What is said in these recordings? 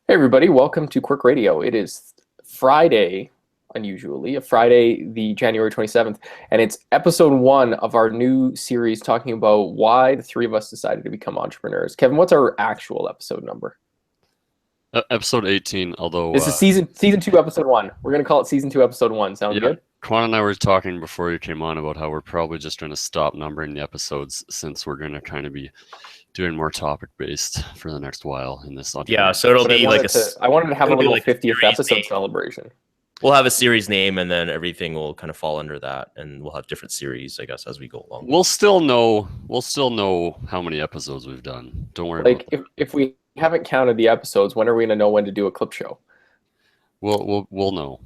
Hey everybody, welcome to Quirk Radio. It is Friday, unusually, a Friday, the January 27th, and it's episode one of our new series talking about why the three of us decided to become entrepreneurs. Kevin, what's our actual episode number? Episode 18, although, This is season two, episode one. We're gonna call it season two, episode one. Sound yeah, good? Quan and I were talking before you came on about how we're probably just going to stop numbering the episodes since we're going to kind of be doing more topic-based for the next while in this Yeah, entrepreneur. so it'll But I be like wanted to have a it'll be little like a 50th series episode name. celebration. We'll have a series name, and then everything will kind of fall under that, and we'll have different series, I guess, as we go along. We'll still know how many episodes we've done. Don't worry about Like that. if we haven't counted the episodes, when are we gonna know when to do a clip show? We'll know.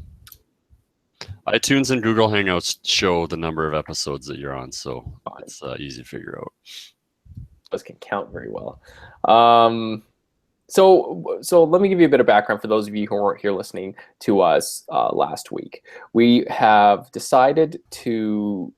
iTunes and Google Hangouts show the number of episodes that you're on, so it's easy to figure out. Us can count very well. So let me give you a bit of background for those of you who weren't here listening to us last week. We have decided to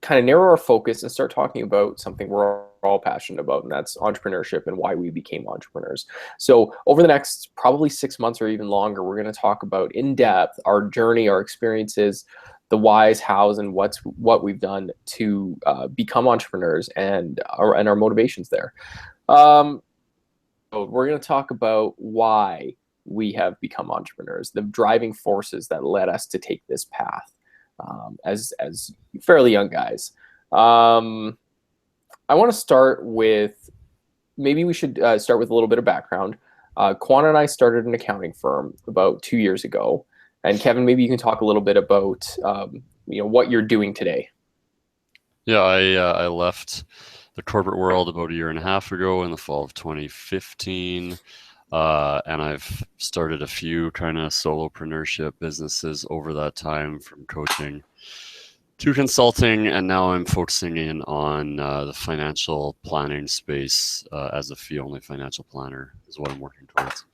kind of narrow our focus and start talking about something we're all passionate about, and that's entrepreneurship and why we became entrepreneurs. So over the next probably 6 months or even longer, we're going to talk about in depth our journey, our experiences, the whys, hows, and what we've done to become entrepreneurs and our motivations there. So we're going to talk about why we have become entrepreneurs, the driving forces that led us to take this path as fairly young guys. I want to start with, maybe we should start with a little bit of background. Quan and I started an accounting firm about 2 years ago. And Kevin, maybe you can talk a little bit about what you're doing today. Yeah, I left the corporate world about a year and a half ago in the fall of 2015. And I've started a few kind of solopreneurship businesses over that time, from coaching to consulting, and now I'm focusing in on the financial planning space as a fee-only financial planner is what I'm working towards.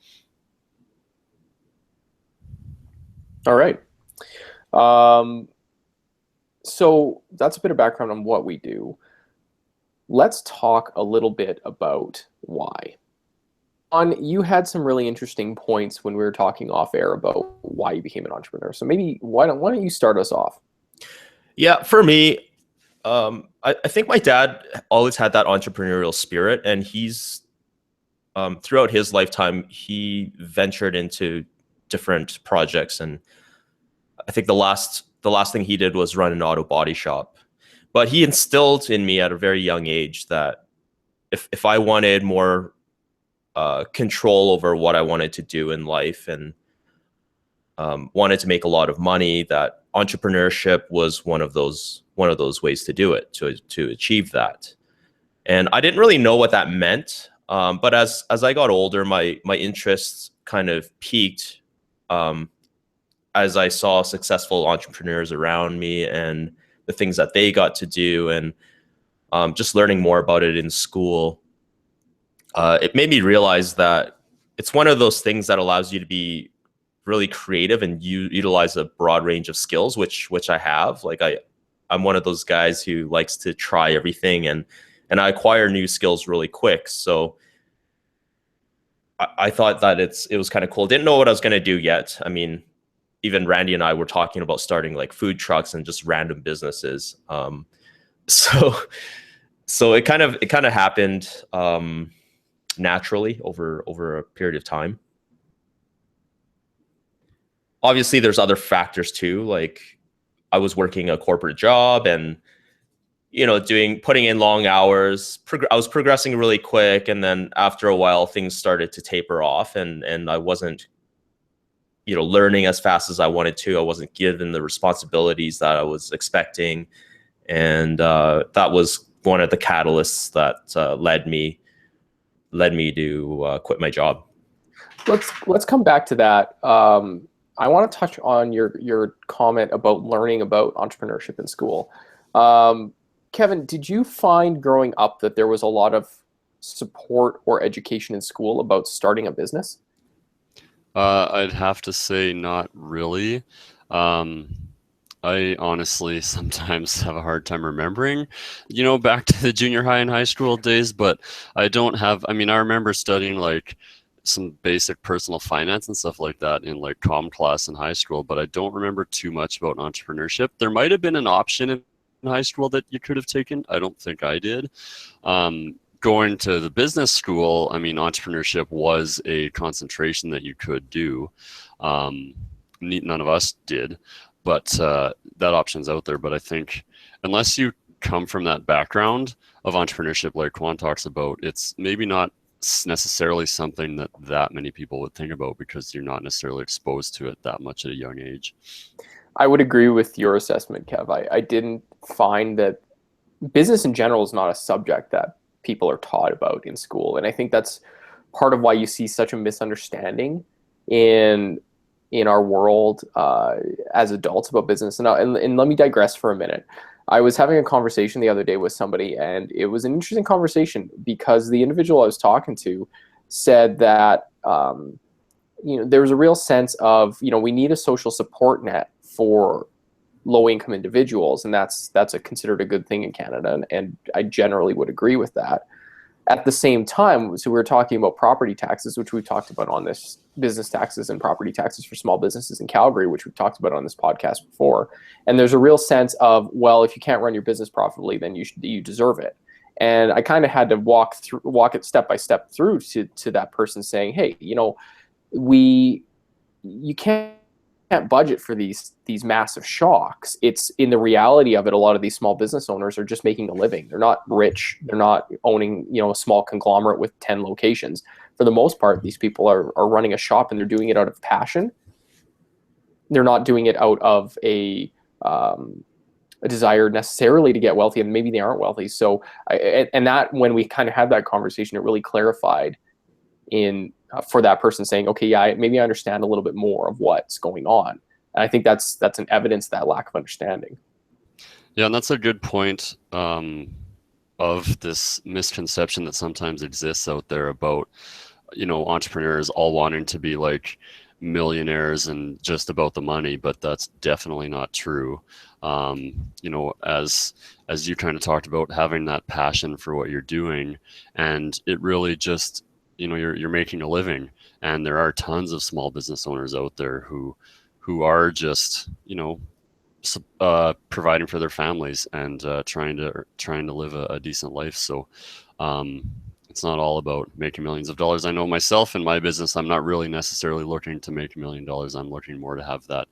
All right. So that's a bit of background on what we do. Let's talk a little bit about why. You had some really interesting points when we were talking off air about why you became an entrepreneur. So maybe why don't you start us off? Yeah, for me, I think my dad always had that entrepreneurial spirit, and he's throughout his lifetime, he ventured into different projects, and I think the last thing he did was run an auto body shop. But he instilled in me at a very young age that if I wanted more control over what I wanted to do in life and wanted to make a lot of money, that entrepreneurship was one of those ways to do it, to achieve that. And I didn't really know what that meant, but as I got older, my interests kind of peaked as I saw successful entrepreneurs around me and the things that they got to do, and just learning more about it in school. It made me realize that it's one of those things that allows you to be really creative and utilize a broad range of skills, which I have. Like I'm one of those guys who likes to try everything, and I acquire new skills really quick. So I thought that it was kind of cool. Didn't know what I was going to do yet. I mean, even Randy and I were talking about starting like food trucks and just random businesses. So it kind of happened naturally over a period of time. Obviously, there's other factors too. Like I was working a corporate job and putting in long hours. I was progressing really quick, and then after a while, things started to taper off, and I wasn't learning as fast as I wanted to. I wasn't given the responsibilities that I was expecting. And that was one of the catalysts that led me to quit my job. Let's come back to that. I want to touch on your comment about learning about entrepreneurship in school. Kevin, did you find growing up that there was a lot of support or education in school about starting a business? I'd have to say not really. I honestly sometimes have a hard time remembering, back to the junior high and high school days, but I don't have, I mean, I remember studying like some basic personal finance and stuff like that in like comm class in high school, but I don't remember too much about entrepreneurship. There might have been an option in high school that you could have taken. I don't think I did. Going to the business school, I mean, entrepreneurship was a concentration that you could do. None of us did, but that option's out there. But I think unless you come from that background of entrepreneurship like Quan talks about, it's maybe not necessarily something that many people would think about because you're not necessarily exposed to it that much at a young age. I would agree with your assessment, Kev. I didn't find that business in general is not a subject that people are taught about in school. And I think that's part of why you see such a misunderstanding in our world as adults about business. And let me digress for a minute. I was having a conversation the other day with somebody, and it was an interesting conversation because the individual I was talking to said that there was a real sense of we need a social support net for low-income individuals, and that's considered a good thing in Canada, and I generally would agree with that. At the same time, so we were talking about property taxes, which we've talked about on this, business taxes and property taxes for small businesses in Calgary, which we've talked about on this podcast before. And there's a real sense of, well, if you can't run your business profitably, then you deserve it. And I kind of had to walk it step by step through to that person saying, hey, you can't budget for these massive shocks. It's in the reality of it, a lot of these small business owners are just making a living. They're not rich. They're not owning a small conglomerate with 10 locations. For the most part, these people are running a shop, and they're doing it out of passion. They're not doing it out of a desire necessarily to get wealthy, and maybe they aren't wealthy. So that when we kind of had that conversation, it really clarified for that person saying, okay, yeah, maybe I understand a little bit more of what's going on. And I think that's an evidence of that lack of understanding. Yeah, and that's a good point of this misconception that sometimes exists out there about, entrepreneurs all wanting to be like millionaires and just about the money, but that's definitely not true. As you kind of talked about, having that passion for what you're doing, and it really just, you're making a living, and there are tons of small business owners out there who are just, providing for their families and trying to live a decent life. So it's not all about making millions of dollars. I know myself in my business, I'm not really necessarily looking to make $1 million. I'm looking more to have that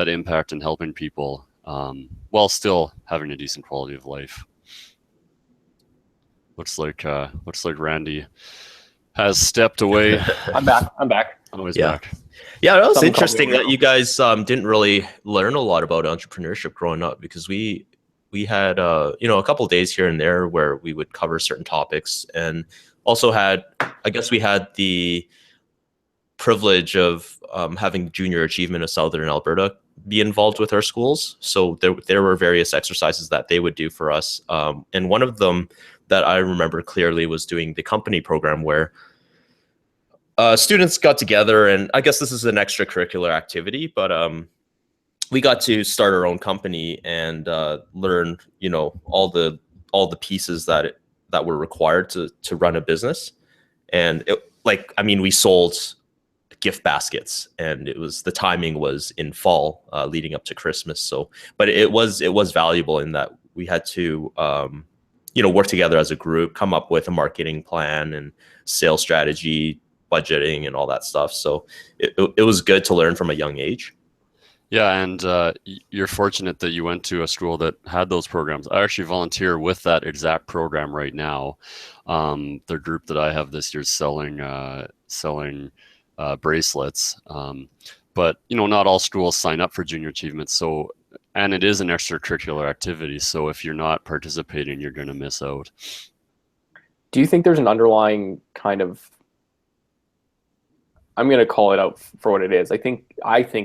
impact and helping people while still having a decent quality of life. Looks like Randy has stepped away. I'm back. Always Yeah. back. Yeah, that was Someone interesting called me that you guys didn't really learn a lot about entrepreneurship growing up, because we had a couple of days here and there where we would cover certain topics, and also we had the privilege of having Junior Achievement of Southern Alberta be involved with our schools. So there were various exercises that they would do for us, and one of them that I remember clearly was doing the company program, where students got together, and I guess this is an extracurricular activity, but we got to start our own company and learn, all the pieces that were required to run a business. And we sold gift baskets, and the timing was in fall, leading up to Christmas. So, but it was valuable in that we had to work together as a group, come up with a marketing plan and sales strategy, budgeting, and all that stuff. So it was good to learn from a young age. Yeah, and you're fortunate that you went to a school that had those programs. I actually volunteer with that exact program right now. The group that I have this year is selling bracelets, but not all schools sign up for Junior Achievement. So, and it is an extracurricular activity. So if you're not participating, you're going to miss out. Do you think there's an underlying kind of, I'm going to call it out for what it is. I think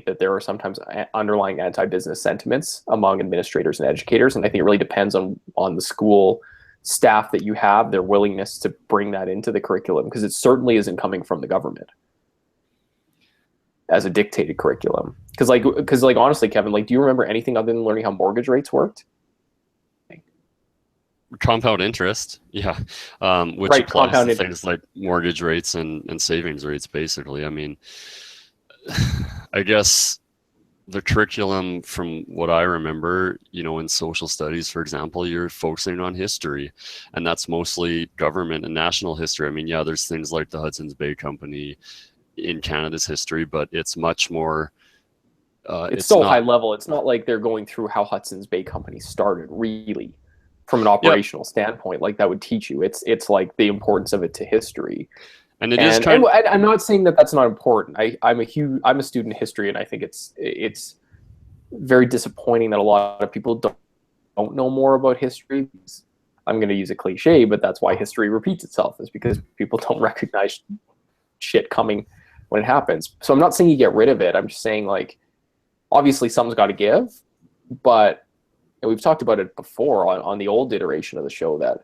that there are sometimes underlying anti-business sentiments among administrators and educators, and I think it really depends on the school staff that you have, their willingness to bring that into the curriculum, because it certainly isn't coming from the government as a dictated curriculum. Because honestly, Kevin, do you remember anything other than learning how mortgage rates worked? Compound interest, yeah, which Right, applies compound to interest. things like mortgage rates and savings rates, basically. I mean, I guess the curriculum, from what I remember, in social studies, for example, you're focusing on history, and that's mostly government and national history. I mean, yeah, there's things like the Hudson's Bay Company in Canada's history, but it's much more, It's it's so high not, level. It's not like they're going through how Hudson's Bay Company started, really, from an yeah, operational standpoint. Like that would teach you. It's like the importance of it to history. and it is And kind. I'm not saying that that's not important. I'm a student of history, and I think it's very disappointing that a lot of people don't know more about history. I'm going to use a cliche, but that's why history repeats itself, is because people don't recognize shit coming when it happens. So I'm not saying you get rid of it. I'm just saying, like, obviously something's got to give, but and we've talked about it before on the old iteration of the show, that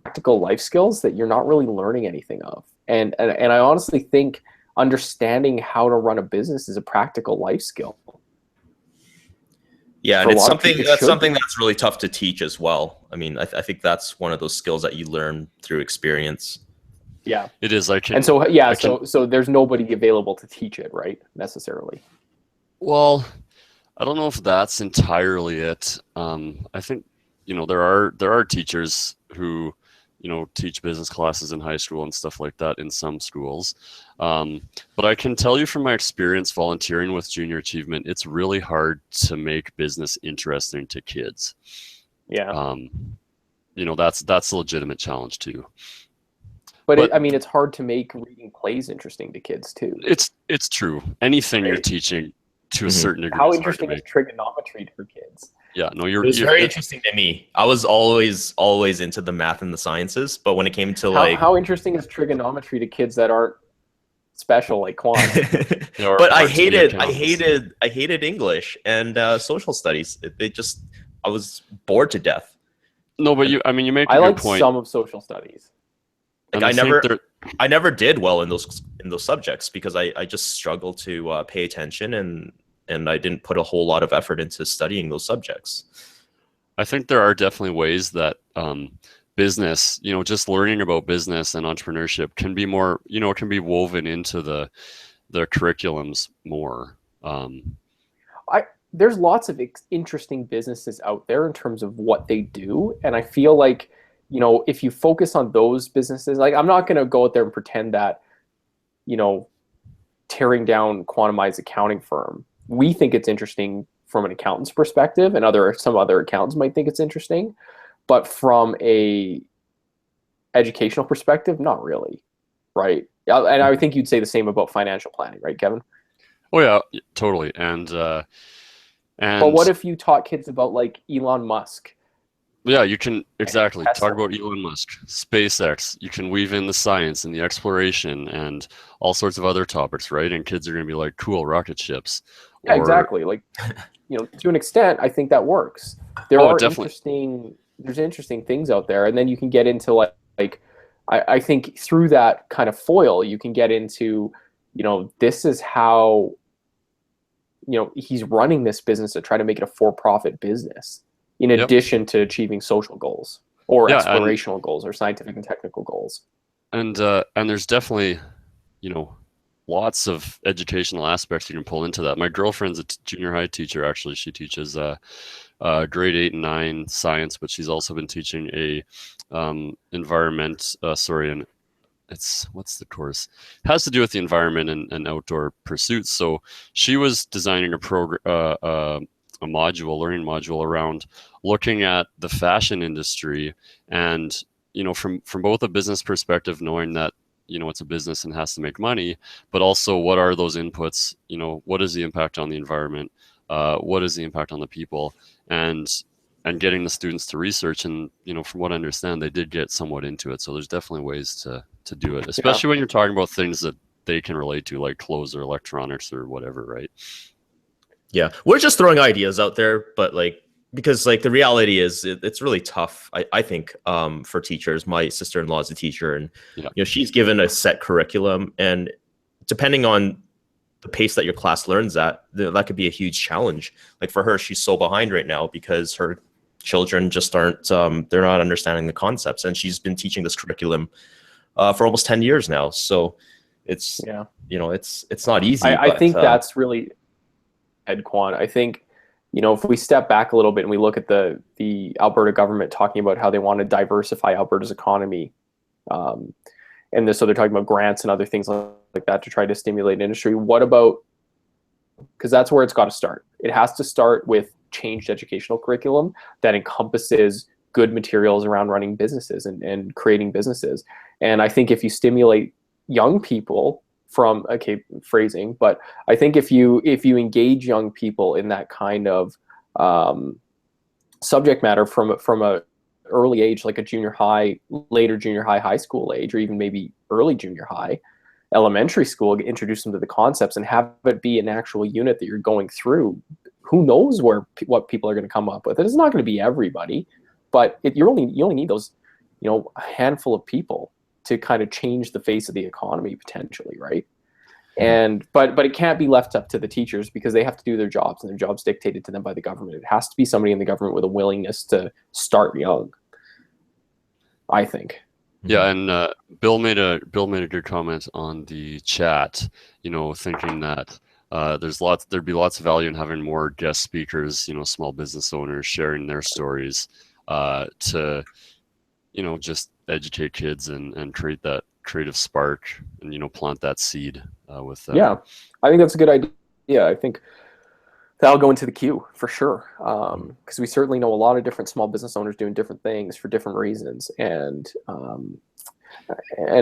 practical life skills that you're not really learning anything of. And I honestly think understanding how to run a business is a practical life skill. Yeah, For and a it's lot of people, something it that's should something be. that's really tough to teach as well. I mean, I think that's one of those skills that you learn through experience. Yeah. It is. And so, yeah, I can. so there's nobody available to teach it, right? Necessarily. Well, I don't know if that's entirely it. I think, there are teachers who, teach business classes in high school and stuff like that in some schools. But I can tell you from my experience volunteering with Junior Achievement, it's really hard to make business interesting to kids. Yeah. Um, that's a legitimate challenge too. But But I mean, it's hard to make reading plays interesting to kids too, it's true. Anything you're right? teaching to a Mhm. certain degree How is hard to interesting is make. trigonometry for kids? Yeah, no, It was very interesting to me. I was always into the math and the sciences, but when it came to like How interesting is trigonometry to kids that aren't special like Quan? or but I aren't to be hated I accountants. hated I hated English and social studies. They just I was bored to death. No, but And I mean, you make I a good liked point, some of social studies. like and I think I never did well in those subjects because I just struggled to pay attention and I didn't put a whole lot of effort into studying those subjects. I think there are definitely ways that business, just learning about business and entrepreneurship can be more, it can be woven into the curriculums more. There's lots of interesting businesses out there in terms of what they do, and I feel like, if you focus on those businesses, like, I'm not going to go out there and pretend that, you know tearing down Quantumized accounting firm, we think it's interesting from an accountant's perspective, and some other accountants might think it's interesting, but from a educational perspective, not really, right? And I would think you'd say the same about financial planning, right, Kevin? Oh yeah, totally. But what And if you taught kids about, like, Elon Musk yeah, you can and exactly talk Tesla? about Elon Musk, SpaceX. You can weave in the science and the exploration and all sorts of other topics, right? And kids are going to be like, cool, rocket ships. Yeah, Or, exactly. Like, to an extent, I think that works. There oh, are definitely. interesting things out there, and then you can get into, like I think through that kind of foil, you can get into, this is how, he's running this business to try to make it a for-profit business, in Yep. addition to achieving social goals or Yeah. And, explorational goals or scientific and technical goals. and there's definitely, you know, lots of educational aspects you can pull into that. My girlfriend's a junior high teacher, actually. She teaches grade 8 and 9 science, but she's also been teaching a and it's what's the course? It has to do with the environment and outdoor pursuits. So she was designing a learning module around looking at the fashion industry, and from both a business perspective, knowing that it's a business and has to make money, but also what are those inputs? What is the impact on the environment? What is the impact on the people? And getting the students to research, and from what I understand, they did get somewhat into it. So there's definitely ways to do it, Yeah. especially when you're talking about things that they can relate to, like clothes or electronics or whatever, right? Yeah, we're just throwing ideas out there, but because the reality is it's really tough. I think for teachers. My sister-in-law is a teacher, and Yeah. she's given a set curriculum, and depending on the pace that your class learns at, that could be a huge challenge. Like for her, she's so behind right now because her children just aren't, they're not understanding the concepts. And she's been teaching this curriculum for almost 10 years now. So it's, Yeah. it's not easy. I but think that's really, Ed Kwan, I think, if we step back a little bit and we look at the Alberta government talking about how they want to diversify Alberta's economy, so they're talking about grants and other things like that to try to stimulate industry. What about, because that's where it's got to start. It has to start with changed educational curriculum that encompasses good materials around running businesses and creating businesses. And I think if you stimulate young people from, okay, phrasing, but I think if you engage young people in that kind of subject matter from a early age, like a junior high, later junior high, high school age, or even maybe early junior high, elementary school, introduce them to the concepts and have it be an actual unit that you're going through. Who knows what people are going to come up with? It's not going to be everybody, but you only need those, a handful of people to kind of change the face of the economy potentially, right? And but it can't be left up to the teachers because they have to do their jobs, and their jobs dictated to them by the government. It has to be somebody in the government with a willingness to start young, I think. Yeah, and Bill made a good comment on the chat. Thinking that there'd be lots of value in having more guest speakers. Small business owners sharing their stories to just educate kids and create that creative spark and plant that seed with them. Yeah, I think that's a good idea. I think that'll go into the queue for sure, because we certainly know a lot of different small business owners doing different things for different reasons, and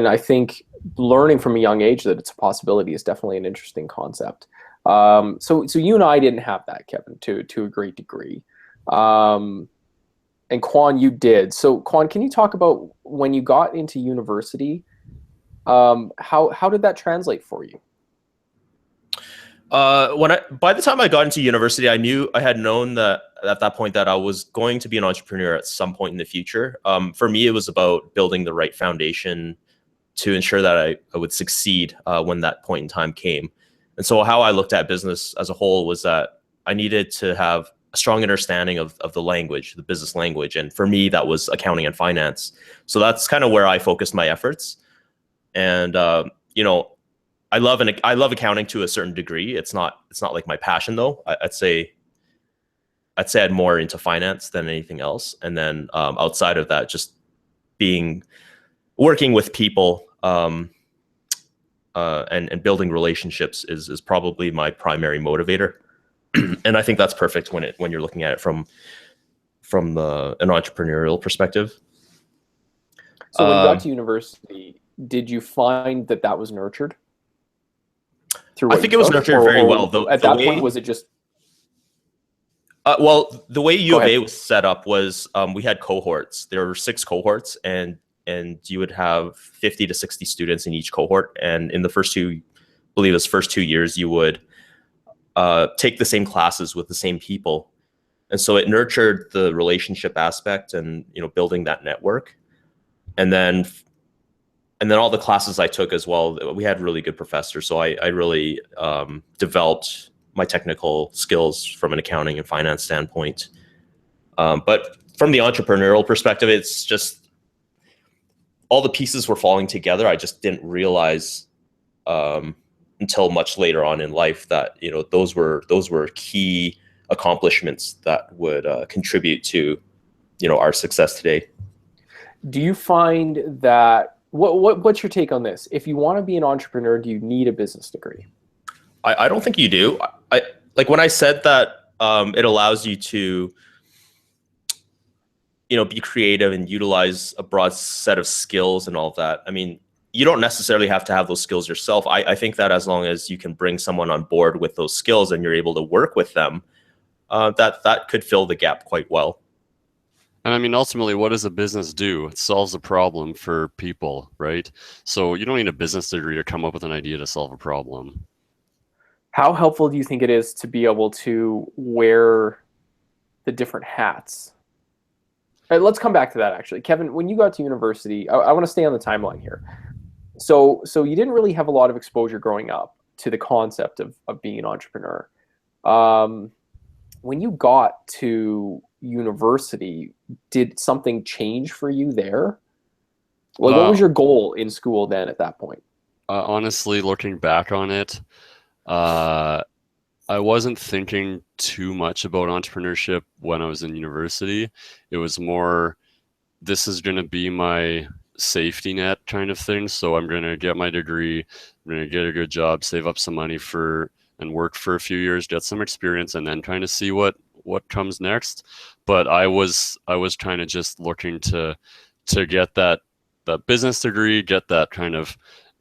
I think learning from a young age that it's a possibility is definitely an interesting concept. So you and I didn't have that, Kevin, to a great degree, and Kwan, you did. So Kwan, can you talk about when you got into university? How did that translate for you? By the time I got into university, I had known that at that point that I was going to be an entrepreneur at some point in the future. For me, it was about building the right foundation to ensure that I would succeed when that point in time came. And so how I looked at business as a whole was that I needed to have a strong understanding of the language, the business language. And for me, that was accounting and finance. So that's kind of where I focused my efforts. And, I love accounting to a certain degree. It's not like my passion though. I'd say I'm more into finance than anything else. And then outside of that, just working with people and building relationships is probably my primary motivator. And I think that's perfect when you're looking at it from an entrepreneurial perspective. So when you got to university, did you find that was nurtured? I think it was nurtured very well. At that point, was it just? Well, the way U of A was set up was we had cohorts. There were 6 cohorts, and you would have 50 to 60 students in each cohort. And in the first 2 years, you would take the same classes with the same people. And so it nurtured the relationship aspect and building that network. And then all the classes I took as well, we had really good professors. So I really developed my technical skills from an accounting and finance standpoint. But from the entrepreneurial perspective, it's just all the pieces were falling together. I just didn't realize until much later on in life that those were key accomplishments that would contribute to our success today. Do you find that what's your take on this? If you want to be an entrepreneur, do you need a business degree? I don't think you do. I like when I said that it allows you to be creative and utilize a broad set of skills and all of that. I mean, you don't necessarily have to have those skills yourself. I think that as long as you can bring someone on board with those skills and you're able to work with them, that could fill the gap quite well. And I mean, ultimately, what does a business do? It solves a problem for people, right? So you don't need a business degree to come up with an idea to solve a problem. How helpful do you think it is to be able to wear the different hats? All right, let's come back to that, actually. Kevin, when you got to university, I want to stay on the timeline here. So you didn't really have a lot of exposure growing up to the concept of being an entrepreneur. When you got to university, did something change for you there? Like, what was your goal in school then at that point? Honestly, looking back on it, I wasn't thinking too much about entrepreneurship when I was in university. It was more, this is going to be my safety net kind of thing. So I'm going to get my degree, I'm going to get a good job, save up some money and work for a few years, get some experience, and then kind of see what comes next. But I was kind of just looking to get that business degree, get that kind of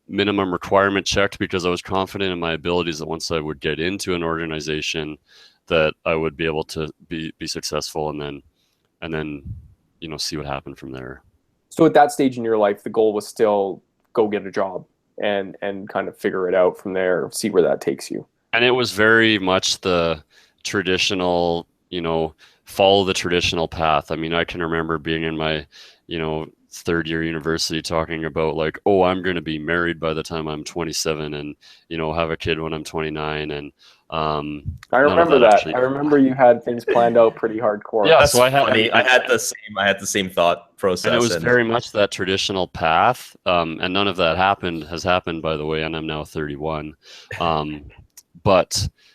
minimum requirement checked, because I was confident in my abilities that once I would get into an organization that I would be able to be successful, and then see what happened from there. So at that stage in your life, the goal was still go get a job and kind of figure it out from there, see where that takes you. And it was very much the traditional, follow the traditional path. I mean, I can remember being in my, third year university talking about like, oh, I'm going to be married by the time I'm 27 and, have a kid when I'm 29. And I remember that. Actually, I remember you had things planned out pretty hardcore. Yeah, so I had the same thought process. And it was very much that traditional path. And none of that has happened, by the way. And I'm now 31. And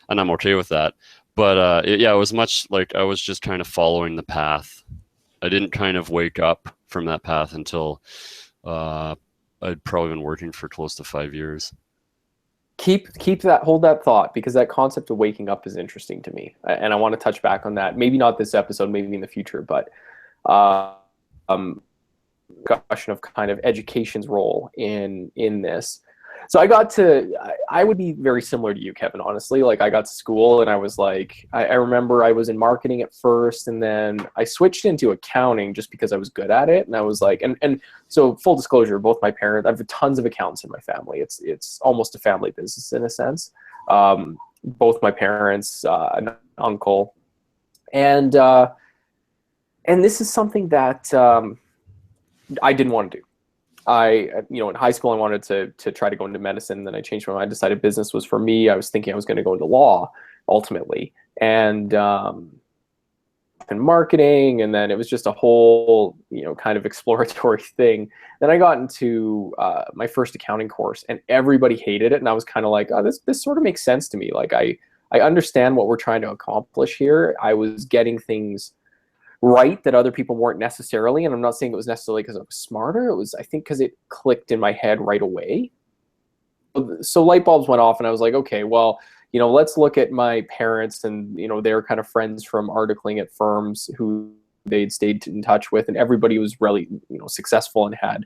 I'm okay with that. But it was much like I was just kind of following the path. I didn't kind of wake up from that path until I'd probably been working for close to 5 years. Hold that thought, because that concept of waking up is interesting to me, and I want to touch back on that. Maybe not this episode, maybe in the future, but question of kind of education's role in this. So I would be very similar to you, Kevin, honestly. Like, I got to school and I was like, I remember I was in marketing at first, and then I switched into accounting just because I was good at it. And I was like, and so full disclosure, both my parents, I have tons of accountants in my family. It's almost a family business in a sense. Both my parents, an uncle, and this is something that I didn't want to do. In high school, I wanted to try to go into medicine. Then I changed my mind, I decided business was for me. I was thinking I was going to go into law ultimately, and marketing. And then it was just a whole, kind of exploratory thing. Then I got into my first accounting course, and everybody hated it. And I was kind of like, oh, this sort of makes sense to me. Like, I understand what we're trying to accomplish here. I was getting things right that other people weren't necessarily, and I'm not saying it was necessarily because I was smarter. It was, I think, because it clicked in my head right away. So light bulbs went off, and I was like, okay, well, let's look at my parents, and they're kind of friends from articling at firms who they'd stayed in touch with, and everybody was really successful and had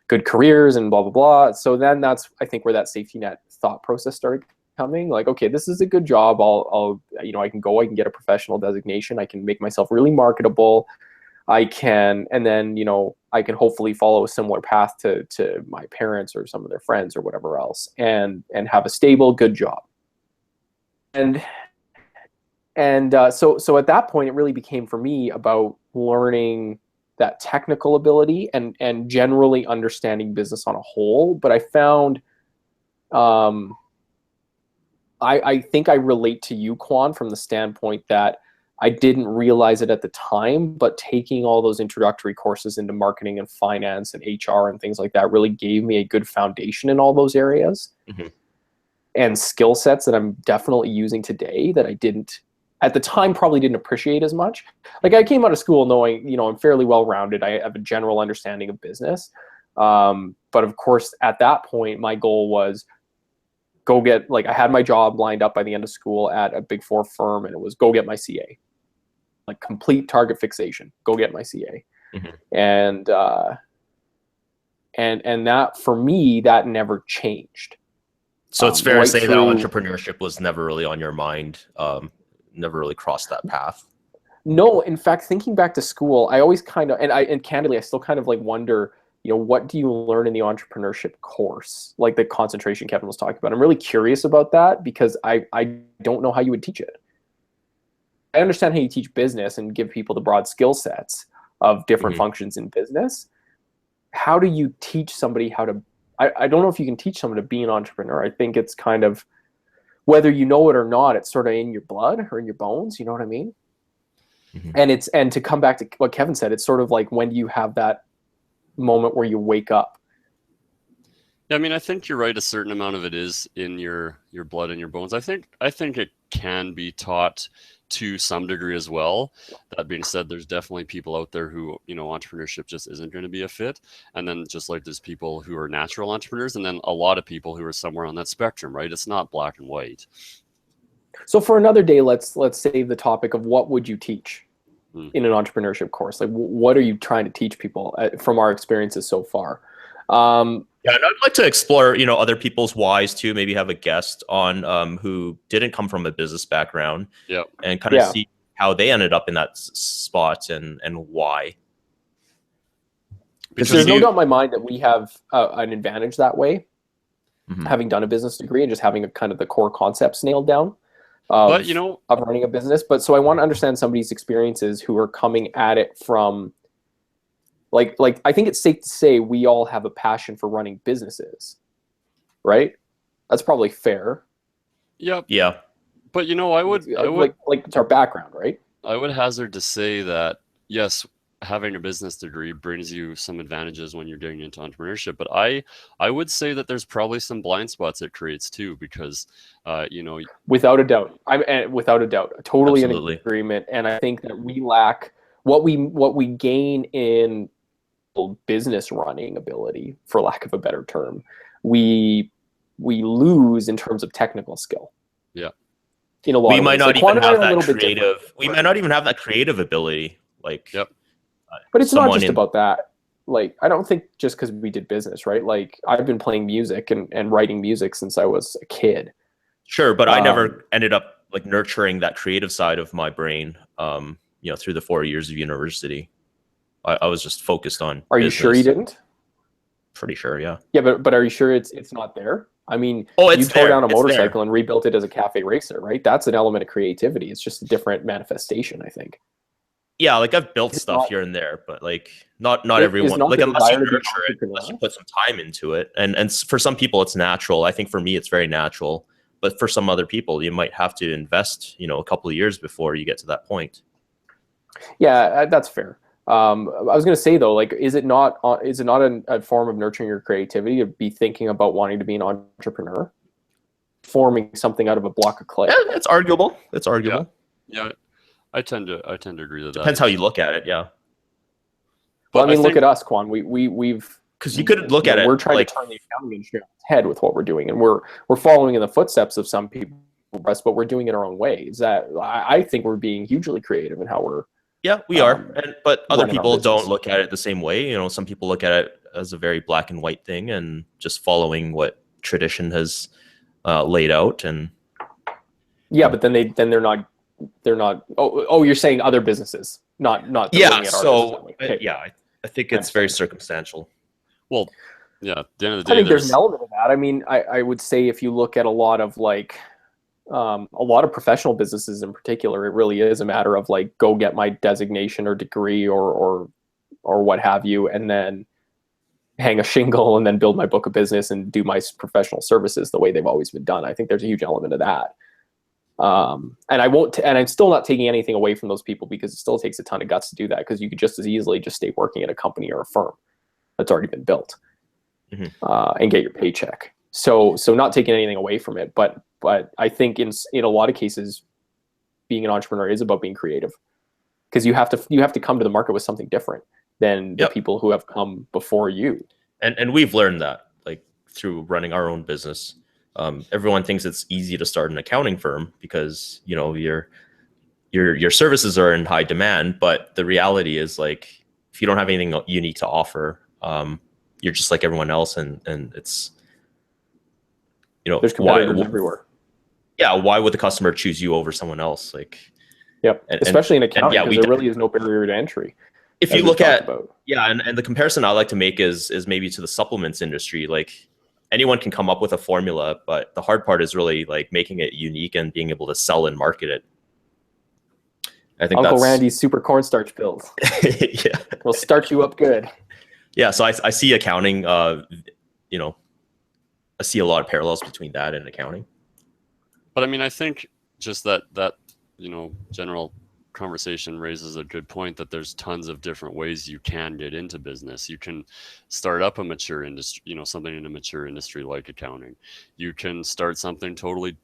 good careers and blah blah blah. So then that's, I think, where that safety net thought process started coming. Like, okay, this is a good job. I can get a professional designation. I can make myself really marketable. I can hopefully follow a similar path to my parents or some of their friends or whatever else, and have a stable, good job. And so at that point, it really became for me about learning that technical ability and generally understanding business on a whole. But I found, I think I relate to you, Quan, from the standpoint that I didn't realize it at the time, but taking all those introductory courses into marketing and finance and HR and things like that really gave me a good foundation in all those areas, mm-hmm. and skill sets that I'm definitely using today that I didn't at the time, probably didn't appreciate as much. Like, I came out of school knowing, I'm fairly well-rounded. I have a general understanding of business. But of course, at that point, my goal was I had my job lined up by the end of school at a Big Four firm, and it was go get my CA. Like, complete target fixation, go get my CA. Mm-hmm. And that, for me, that never changed. So it's fair to say that entrepreneurship was never really on your mind, never really crossed that path. No, in fact, thinking back to school, I always kind of, and candidly, I still kind of like wonder, what do you learn in the entrepreneurship course? Like the concentration Kevin was talking about. I'm really curious about that because I don't know how you would teach it. I understand how you teach business and give people the broad skill sets of different mm-hmm. functions in business. How do you teach somebody how to, I don't know if you can teach someone to be an entrepreneur. I think it's kind of, whether you know it or not, it's sort of in your blood or in your bones. You know what I mean? And to come back to what Kevin said, it's sort of like, when do you have that moment where you wake up? Yeah, I mean, I think you're right. A certain amount of it is in your blood and your bones. I think it can be taught to some degree as well. That being said, there's definitely people out there who, entrepreneurship just isn't going to be a fit. And then just like there's people who are natural entrepreneurs, and then a lot of people who are somewhere on that spectrum, right? It's not black and white. So for another day, let's save the topic of what would you teach in an entrepreneurship course? Like, what are you trying to teach people from our experiences so far? Yeah, and I'd like to explore, other people's whys too. Maybe have a guest on who didn't come from a business background, and kind of see how they ended up in that spot and why. Because there's no doubt in my mind that we have an advantage that way, having done a business degree and just having kind of the core concepts nailed down of running a business. But so I want to understand somebody's experiences who are coming at it from. Like I think it's safe to say we all have a passion for running businesses, right? That's probably fair. Yep. Yeah. But I would like it's our background, right? I would hazard to say that yes, having a business degree brings you some advantages when you're getting into entrepreneurship. But I would say that there's probably some blind spots it creates too, because without a doubt, without a doubt, totally in agreement. And I think that we lack what we gain in business running ability, for lack of a better term, we lose in terms of technical skill. Yeah. In a lot we might not even have that creative. We might not even have that creative ability. Like, but it's not just about that. Like, I don't think just because we did business, right? Like, I've been playing music and writing music since I was a kid. Sure, but I never ended up like nurturing that creative side of my brain. Through the 4 years of university. I was just focused on Are you sure you didn't? Pretty sure, yeah. Yeah, but are you sure it's not there? I mean, you tore down a motorcycle and rebuilt it as a cafe racer, right? That's an element of creativity. It's just a different manifestation, I think. Yeah, like I've built stuff here and there, but like not everyone. Like unless you nurture it, unless you put some time into it, and for some people it's natural. I think for me it's very natural, but for some other people you might have to invest, a couple of years before you get to that point. Yeah, that's fair. I was going to say though, like, is it not a form of nurturing your creativity to be thinking about wanting to be an entrepreneur, forming something out of a block of clay? Yeah, it's arguable. It's arguable. Yeah, I tend to agree with that. Depends how you look at it. Yeah. Well, I mean, look at us, Quan. We've because you could look at it. We're trying to turn the accounting industry on its head with what we're doing, and we're following in the footsteps of some people, but we're doing it our own way. Is that I think we're being hugely creative in how we're. Yeah, we are, but other people don't look at it the same way. Some people look at it as a very black and white thing, and just following what tradition has laid out. And but then they're not. Oh, you're saying other businesses, not. Yeah. So I think it's very circumstantial. Well, yeah. At the end of the day, I think there's an element of that. I mean, I would say if you look at a lot of professional businesses in particular, it really is a matter of like, go get my designation or degree or what have you, and then hang a shingle and then build my book of business and do my professional services the way they've always been done. I think there's a huge element of that. And I'm still not taking anything away from those people, because it still takes a ton of guts to do that, because you could just as easily just stay working at a company or a firm that's already been built and get your paycheck. So not taking anything away from it, but I think in a lot of cases, being an entrepreneur is about being creative, because you have to come to the market with something different than the people who have come before you. And we've learned that, like, through running our own business. Everyone thinks it's easy to start an accounting firm because your services are in high demand, but the reality is, like, if you don't have anything unique to offer, you're just like everyone else, and it's there's competitors everywhere. Yeah, why would the customer choose you over someone else? Like, especially in accounting, because there really is no barrier to entry. If you look at and the comparison I like to make is maybe to the supplements industry. Like, anyone can come up with a formula, but the hard part is really like making it unique and being able to sell and market it. I think Uncle Randy's super cornstarch pills. Yeah, will start you up good. Yeah, so I see accounting. I see a lot of parallels between that and accounting. But I mean, I think just that general conversation raises a good point that there's tons of different ways you can get into business. You can start up a mature industry, something in a mature industry like accounting. You can start something totally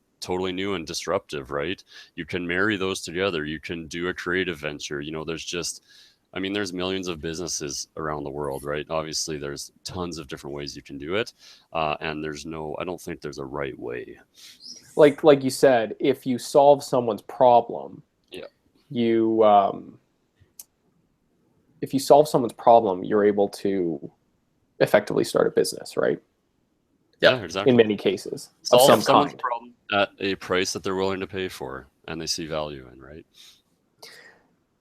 new and disruptive, right? You can marry those together. You can do a creative venture. There's millions of businesses around the world, right? Obviously, there's tons of different ways you can do it, and I don't think there's a right way. Like you said, if you solve someone's problem, if you solve someone's problem, you're able to effectively start a business, right? Yeah, exactly. In many cases, solve someone's problem at a price that they're willing to pay for and they see value in, right?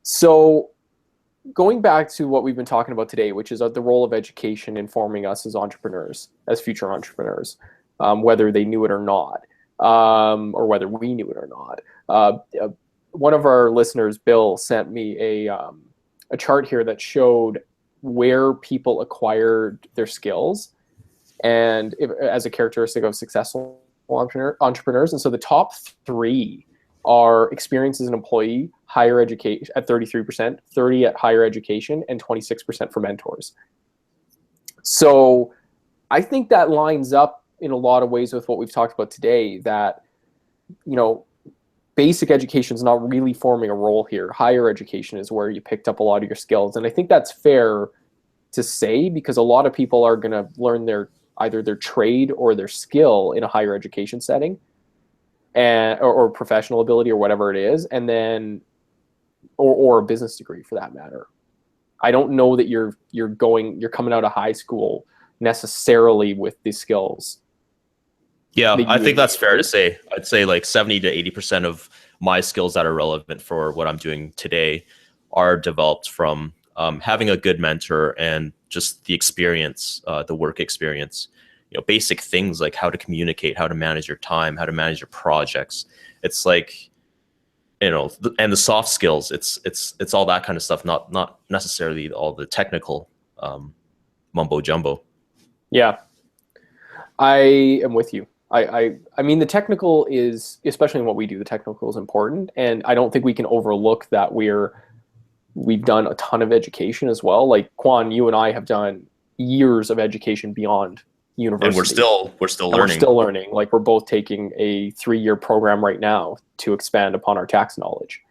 So going back to what we've been talking about today, which is the role of education in forming us as entrepreneurs, as future entrepreneurs, whether they knew it or not, or whether we knew it or not. One of our listeners, Bill, sent me a chart here that showed where people acquired their skills and as a characteristic of successful entrepreneurs. And so the top 3 are experience as an employee, higher education at 33%, 30% at higher education, and 26% for mentors. So I think that lines up in a lot of ways with what we've talked about today, that, basic education is not really forming a role here. Higher education is where you picked up a lot of your skills. And I think that's fair to say, because a lot of people are going to learn either their trade or their skill in a higher education setting, or professional ability or whatever it is, and then or a business degree for that matter. I don't know that you're coming out of high school necessarily with the skills. Yeah, I think that's fair to say. I'd say like 70 to 80% of my skills that are relevant for what I'm doing today are developed from having a good mentor and just the experience, the work experience. Basic things like how to communicate, how to manage your time, how to manage your projects. It's like, and the soft skills. It's all that kind of stuff, not necessarily all the technical mumbo jumbo. Yeah, I am with you. I mean, the technical is, especially in what we do, the technical is important, and I don't think we can overlook that we've done a ton of education as well. Like Kwan, you and I have done years of education beyond university, and we're still learning. We're still learning. Like, we're both taking a 3-year program right now to expand upon our tax knowledge,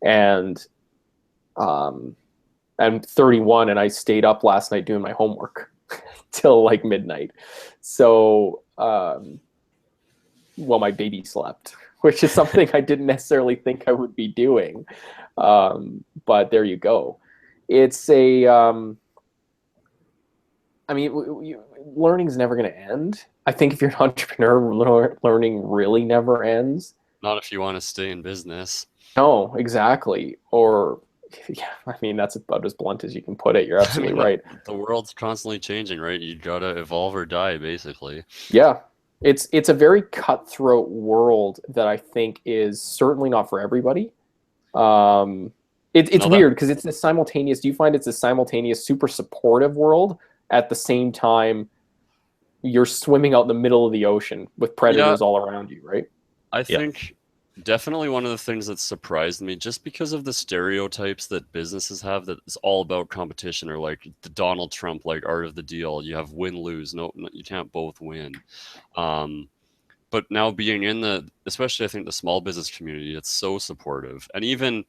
and I'm 31, and I stayed up last night doing my homework till like midnight. So, my baby slept, which is something I didn't necessarily think I would be doing. But there you go. It's learning's never going to end. I think if you're an entrepreneur, learning really never ends. Not if you want to stay in business. No, exactly. Or, that's about as blunt as you can put it. You're absolutely right. The world's constantly changing, right? You gotta evolve or die, basically. Yeah. It's a very cutthroat world that I think is certainly not for everybody. It's weird because it's a simultaneous. Do you find it's a simultaneous, super supportive world at the same time you're swimming out in the middle of the ocean with predators all around you, right? I think definitely one of the things that surprised me, just because of the stereotypes that businesses have, that it's all about competition, or like the Donald Trump, like art of the deal. You have win-lose. No, you can't both win. But now being in especially I think the small business community, it's so supportive. And even,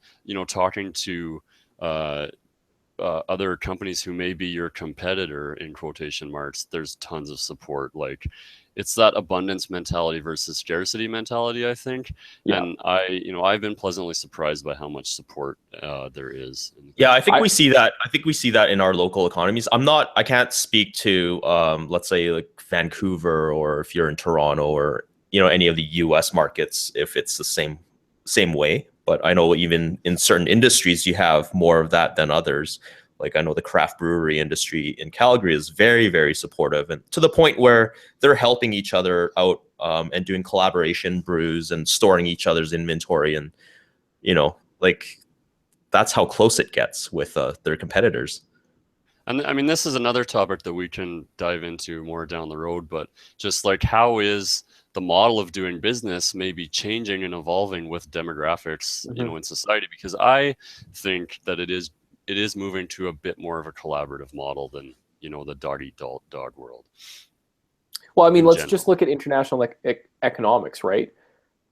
talking to other companies who may be your competitor in quotation marks, there's tons of support. Like, it's that abundance mentality versus scarcity mentality, I think. Yeah. And I've been pleasantly surprised by how much support there is. Yeah, I think we see that. I think we see that in our local economies. I can't speak to, let's say, like Vancouver, or if you're in Toronto, or, any of the US markets, if it's the same way. But I know even in certain industries, you have more of that than others. Like, I know the craft brewery industry in Calgary is very, very supportive, and to the point where they're helping each other out and doing collaboration brews and storing each other's inventory. And, that's how close it gets with their competitors. And this is another topic that we can dive into more down the road, but just like, how is the model of doing business may be changing and evolving with demographics, you know, in society, because I think that it is moving to a bit more of a collaborative model than, you know, the dog eat dog world. Well, I mean, let's just look at international economics, right?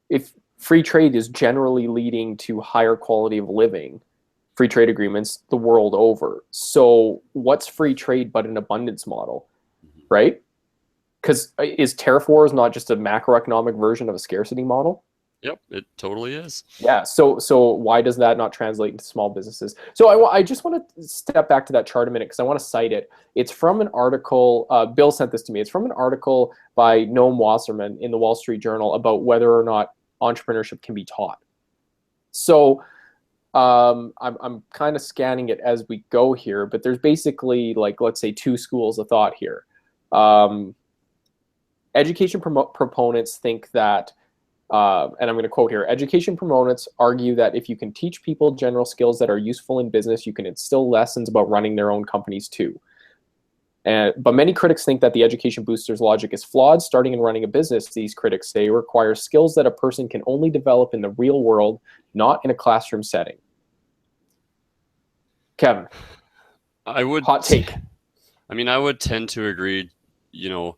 If free trade is generally leading to higher quality of living, free trade agreements the world over. So what's free trade but an abundance model, right? Because is tariff wars not just a macroeconomic version of a scarcity model? Yep, it totally is. Yeah. So why does that not translate into small businesses? So I just want to step back to that chart a minute because I want to cite it. It's from an article. Bill sent this to me. It's from an article by Noam Wasserman in the Wall Street Journal about whether or not entrepreneurship can be taught. So I'm kind of scanning it as we go here, but there's basically, like, let's say 2 schools of thought here. Education proponents think that, and I'm going to quote here, education proponents argue that if you can teach people general skills that are useful in business, you can instill lessons about running their own companies too. But many critics think that the education booster's logic is flawed. Starting and running a business, these critics say, requires skills that a person can only develop in the real world, not in a classroom setting. Kevin, hot take. I mean, I would tend to agree. You know,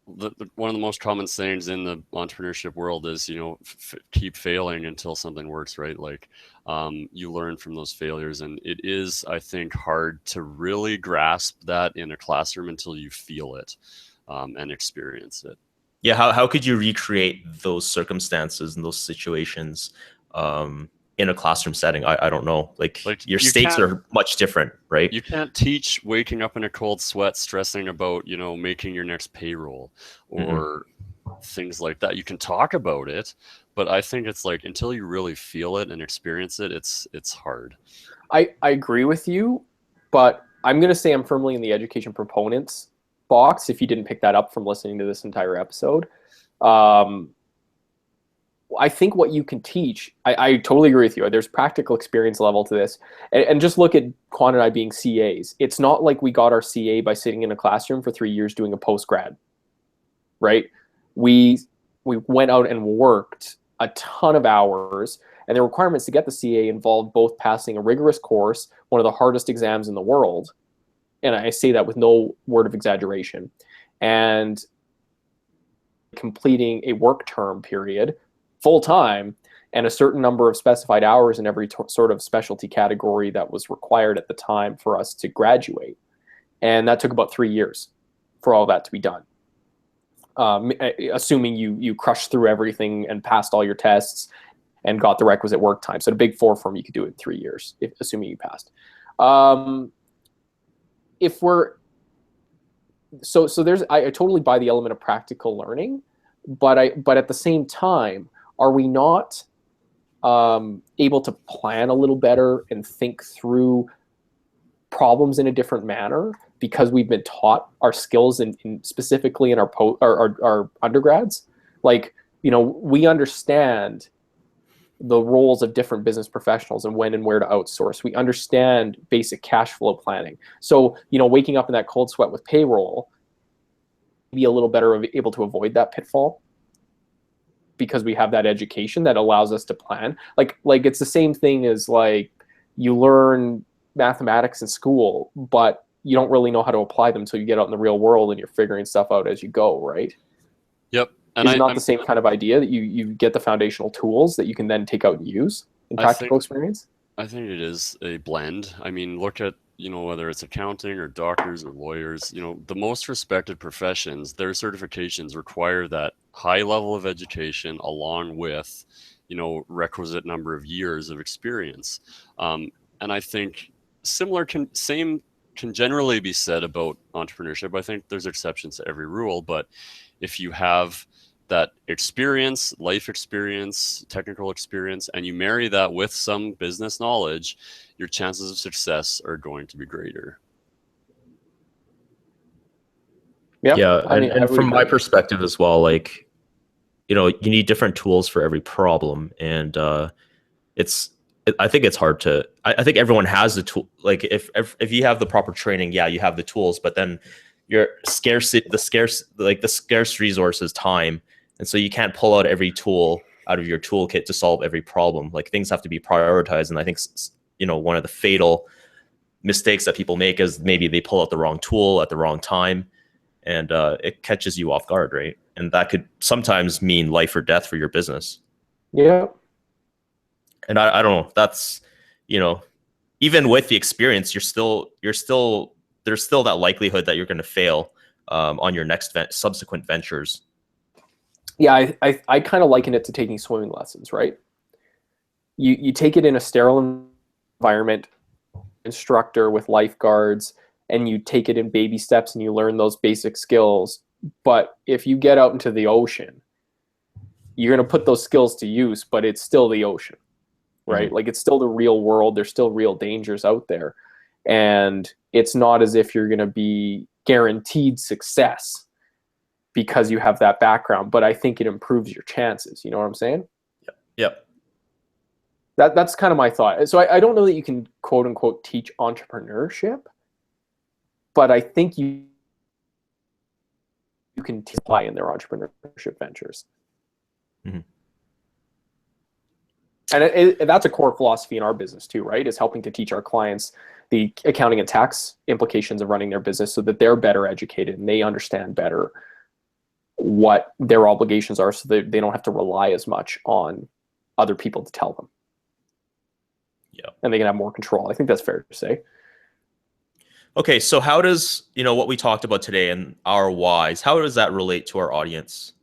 one of the most common sayings in the entrepreneurship world is, you know, keep failing until something works, right? Like, you learn from those failures, and it is, I think, hard to really grasp that in a classroom until you feel it and experience it. Yeah, how could you recreate those circumstances and those situations in a classroom setting? I don't know. Like your stakes are much different, right? You can't teach waking up in a cold sweat, stressing about, you know, making your next payroll or things like that. You can talk about it, but I think it's like, until you really feel it and experience it, it's hard. I agree with you, but I'm going to say I'm firmly in the education proponents box, if you didn't pick that up from listening to this entire episode. I think what you can teach, I totally agree with you. There's practical experience level to this. And just look at Quan and I being CAs. It's not like we got our CA by sitting in a classroom for 3 years doing a post-grad, right? We went out and worked a ton of hours, and the requirements to get the CA involved both passing a rigorous course, one of the hardest exams in the world, and I say that with no word of exaggeration, and completing a work term period full time, and a certain number of specified hours in every sort of specialty category that was required at the time for us to graduate. And that took about 3 years for all that to be done. Assuming you crushed through everything and passed all your tests and got the requisite work time. So at a big 4 firm, you could do it in 3 years, assuming you passed. I totally buy the element of practical learning, but at the same time, are we not able to plan a little better and think through problems in a different manner because we've been taught our skills specifically in our undergrads? Like, you know, we understand the roles of different business professionals and when and where to outsource. We understand basic cash flow planning. So, you know, waking up in that cold sweat with payroll, be a little better able to avoid that pitfall, because we have that education that allows us to plan. Like it's the same thing as, like, you learn mathematics in school, but you don't really know how to apply them until you get out in the real world and you're figuring stuff out as you go, right? Yep. And it's not the same kind of idea that you get the foundational tools that you can then take out and use in practical experience? I think it is a blend. I mean, look at, you know, whether it's accounting or doctors or lawyers, you know, the most respected professions, their certifications require that high level of education along with, you know, requisite number of years of experience. And I think same can generally be said about entrepreneurship. I think there's exceptions to every rule, but if you have that experience, life experience, technical experience, and you marry that with some business knowledge, your chances of success are going to be greater. Yeah. And from my perspective as well, like, you know, you need different tools for every problem. And I think it's hard to, I think everyone has the tool. Like if you have the proper training, yeah, you have the tools, but then the scarce resource is time. And so you can't pull out every tool out of your toolkit to solve every problem. Like, things have to be prioritized. And I think, one of the fatal mistakes that people make is maybe they pull out the wrong tool at the wrong time, and it catches you off guard, right? And that could sometimes mean life or death for your business. Yeah. And I don't know, that's, even with the experience, there's still that likelihood that you're going to fail on your next subsequent ventures. Yeah, I kind of liken it to taking swimming lessons, right? You take it in a sterile environment, instructor with lifeguards, and you take it in baby steps and you learn those basic skills. But if you get out into the ocean, you're going to put those skills to use, but it's still the ocean, right? Mm-hmm. Like, it's still the real world. There's still real dangers out there. And it's not as if you're going to be guaranteed success because you have that background, but I think it improves your chances. You know what I'm saying? Yep. That's kind of my thought. So I don't know that you can quote unquote teach entrepreneurship, but I think you can apply in their entrepreneurship ventures. Mm-hmm. And that's a core philosophy in our business too, right? Is helping to teach our clients the accounting and tax implications of running their business so that they're better educated and they understand better what their obligations are, so that they don't have to rely as much on other people to tell them. Yeah. And they can have more control. I think that's fair to say. Okay, so how does, what we talked about today and our whys, how does that relate to our audience?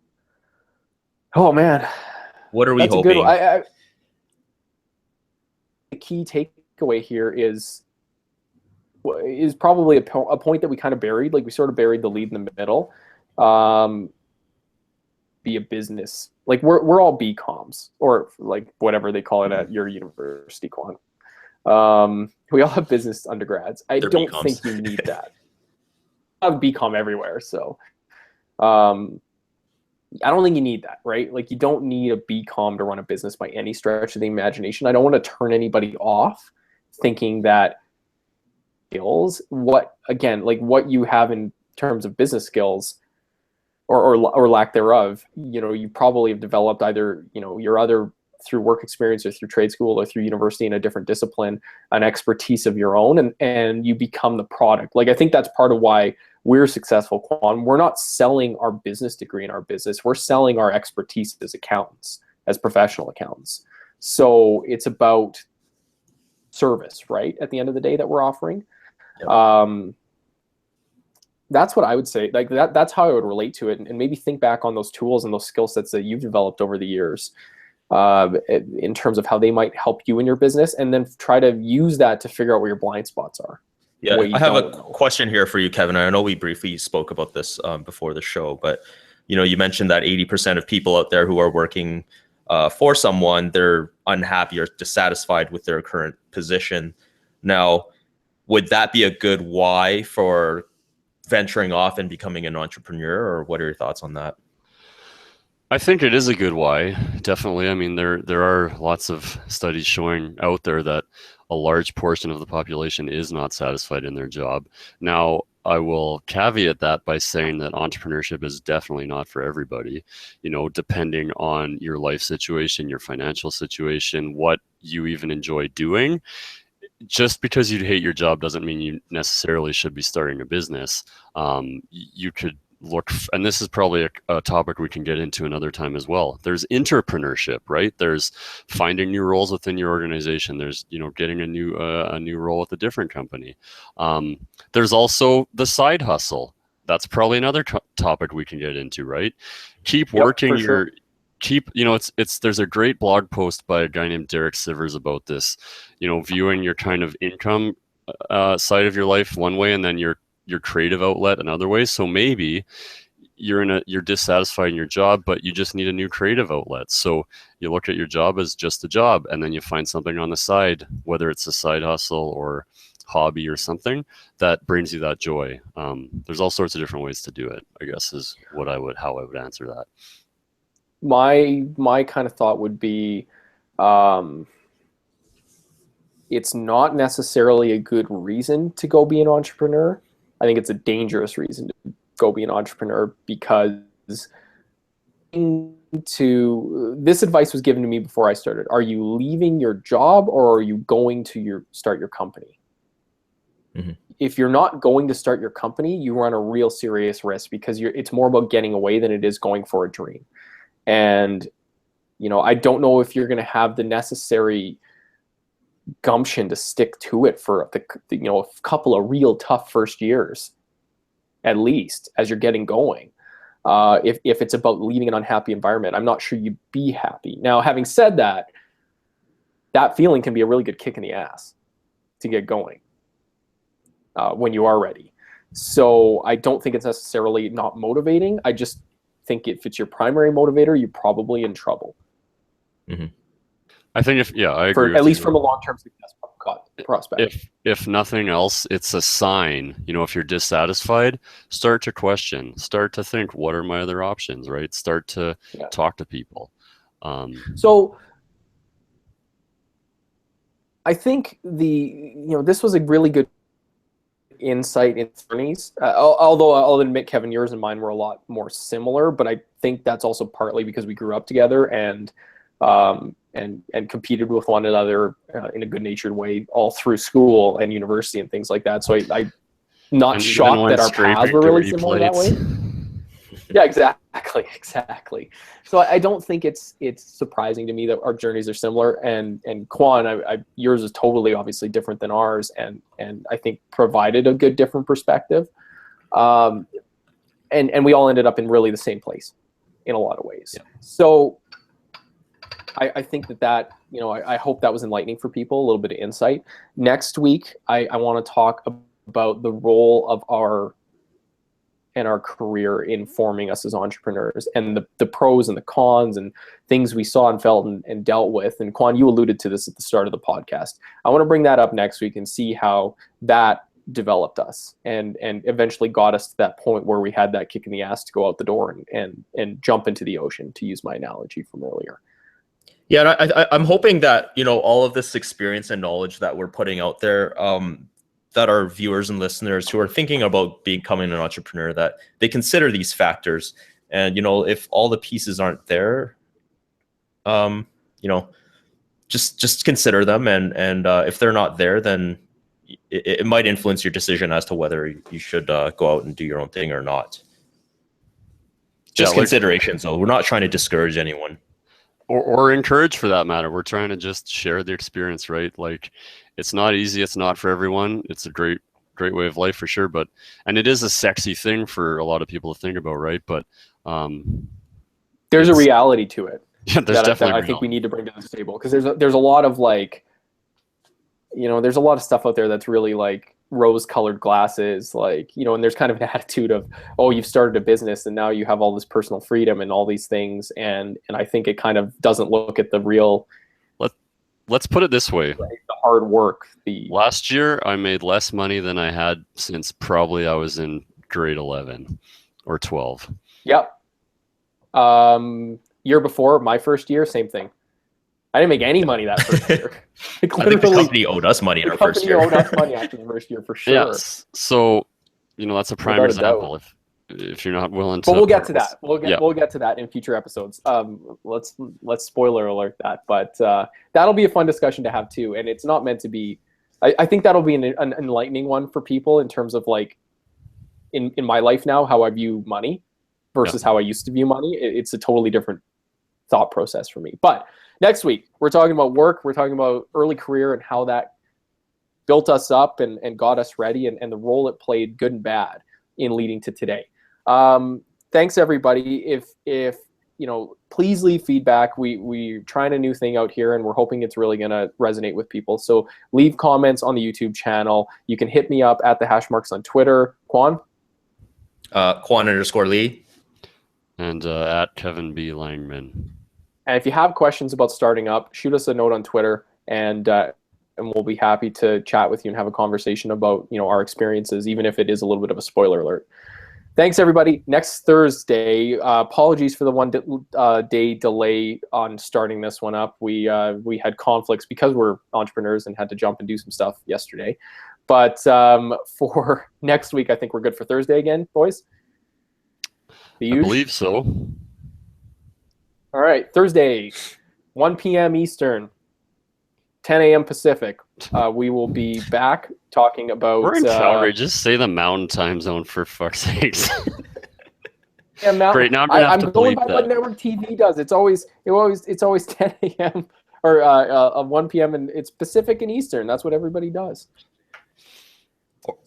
Oh man, what are we that's hoping? The key takeaway here is probably a point that we kind of buried. Like, we sort of buried the lead in the middle. Be a business, like, we're all BComs, or like whatever they call it at your university, Quan. We all have business undergrads. I don't BComs. think you need that. I have BCom everywhere, so I don't think you need that, right? Like, you don't need a BCom to run a business by any stretch of the imagination. I don't want to turn anybody off thinking that skills, what you have in terms of business skills or lack thereof, you probably have developed either, through work experience or through trade school or through university in a different discipline, an expertise of your own, and you become the product. Like, I think that's part of why we're successful, Quan. We're not selling our business degree in our business. We're selling our expertise as accountants, as professional accountants. So it's about service, right? At the end of the day, that we're offering. Yep. That's what I would say. Like, that's how I would relate to it, and maybe think back on those tools and those skill sets that you've developed over the years, in terms of how they might help you in your business, and then try to use that to figure out where your blind spots are. Yeah, I have a question here for you, Kevin. I know we briefly spoke about this before the show, but you mentioned that 80% of people out there who are working for someone, they're unhappy or dissatisfied with their current position. Now, would that be a good why for venturing off and becoming an entrepreneur, or what are your thoughts on that? I think it is a good why, definitely. I mean, there are lots of studies showing out there that a large portion of the population is not satisfied in their job. Now, I will caveat that by saying that entrepreneurship is definitely not for everybody, depending on your life situation, your financial situation, what you even enjoy doing. Just because you hate your job doesn't mean you necessarily should be starting a business. You could look, and this is probably a topic we can get into another time as well. There's entrepreneurship, right? There's finding new roles within your organization. There's, getting a new role with a different company. There's also the side hustle. That's probably another topic we can get into, right? Keep working your, there's a great blog post by a guy named Derek Sivers about this, viewing your kind of income side of your life one way, and then your creative outlet another way. So maybe you're dissatisfied in your job, but you just need a new creative outlet. So you look at your job as just a job, and then you find something on the side, whether it's a side hustle or hobby or something that brings you that joy. There's all sorts of different ways to do it, I guess, is how I would answer that. My kind of thought would be, it's not necessarily a good reason to go be an entrepreneur. I think it's a dangerous reason to go be an entrepreneur, because to, this advice was given to me before I started. Are you leaving your job, or are you going to start your company? Mm-hmm. If you're not going to start your company, you run a real serious risk, because it's more about getting away than it is going for a dream. And, I don't know if you're going to have the necessary gumption to stick to it for a couple of real tough first years, at least, as you're getting going. If it's about leaving an unhappy environment, I'm not sure you'd be happy. Now, having said that, that feeling can be a really good kick in the ass to get going when you are ready. So I don't think it's necessarily not motivating. I just think if it's your primary motivator, you're probably in trouble. Mm-hmm. I think I agree. At least from a long-term success prospect. If nothing else, it's a sign. If you're dissatisfied, start to question, start to think, what are my other options, right? Start to talk to people. So I think this was a really good insight in journeys. Although I'll admit, Kevin, yours and mine were a lot more similar, but I think that's also partly because we grew up together and competed with one another in a good-natured way all through school and university and things like that. So I'm not shocked that our paths were really similar that way. Yeah, exactly. So I don't think it's surprising to me that our journeys are similar. And Quan, yours is totally obviously different than ours, and I think provided a good different perspective. And we all ended up in really the same place in a lot of ways. Yeah. So I think that I hope that was enlightening for people, a little bit of insight. Next week, I want to talk about the role of our career in forming us as entrepreneurs, and the pros and the cons and things we saw and felt and dealt with. And Quan, you alluded to this at the start of the podcast. I want to bring that up next week and see how that developed us and eventually got us to that point where we had that kick in the ass to go out the door and jump into the ocean, to use my analogy from earlier. Yeah, and I'm hoping that, all of this experience and knowledge that we're putting out there, that our viewers and listeners who are thinking about becoming an entrepreneur, that they consider these factors. And, if all the pieces aren't there, just consider them. And if they're not there, then it might influence your decision as to whether you should go out and do your own thing or not. Just considerations, though. We're not trying to discourage anyone. Or encourage, for that matter. We're trying to just share the experience, right? Like, it's not easy. It's not for everyone. It's a great way of life for sure. And it is a sexy thing for a lot of people to think about, right? But there's a reality to it. Yeah, there's definitely. I think we need to bring to the table, because there's a lot of there's a lot of stuff out there that's really like rose-colored glasses, and there's kind of an attitude of, oh, you've started a business and now you have all this personal freedom and all these things, and I think it kind of doesn't look at the real. Let's put it this way: the hard work. Last year, I made less money than I had since probably I was in grade 11 or 12. Yep. Year before, my first year, same thing. I didn't make any money that first year. I think the company owed us money in our first year. The company owed us money after the first year, for sure. Yes. So, that's a prime example. If you're not willing to. But we'll get to that. We'll get to that in future episodes. Let's spoiler alert that. But that'll be a fun discussion to have too. And it's not meant to be. I think that'll be an enlightening one for people in terms of in my life now, how I view money versus how I used to view money. It's a totally different thought process for me. But next week, we're talking about work. We're talking about early career and how that built us up and got us ready, and the role it played, good and bad, in leading to today. Thanks, everybody. If please leave feedback. We're trying a new thing out here, and we're hoping it's really going to resonate with people. So leave comments on the YouTube channel. You can hit me up at the hashmarks on Twitter. Quan? Quan_Lee. And at Kevin B. Langman. And if you have questions about starting up, shoot us a note on Twitter, and we'll be happy to chat with you and have a conversation about our experiences, even if it is a little bit of a spoiler alert. Thanks, everybody. Next Thursday, apologies for the one day delay on starting this one up. We had conflicts because we're entrepreneurs and had to jump and do some stuff yesterday. But for next week, I think we're good for Thursday again, boys. I believe so. All right, Thursday, 1 p.m. Eastern, 10 a.m. Pacific. We will be back talking about. We're in Calgary. Just say the mountain time zone for fuck's sakes. Yeah, Great. Now I'm gonna have I'm to going bleep by what that. network TV does. It's always 10 a.m. or 1 p.m. and it's Pacific and Eastern. That's what everybody does.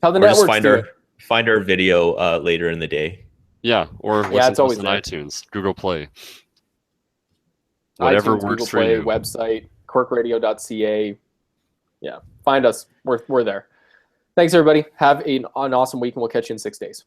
How the Or just networks do it. find our video later in the day. Yeah, or Yeah, listen it's to always us on there. iTunes, Google Play. Whatever iTunes, works Google for Play, you. website, corkradio.ca. Yeah, find us. We're there. Thanks, everybody. Have an awesome week, and we'll catch you in 6 days.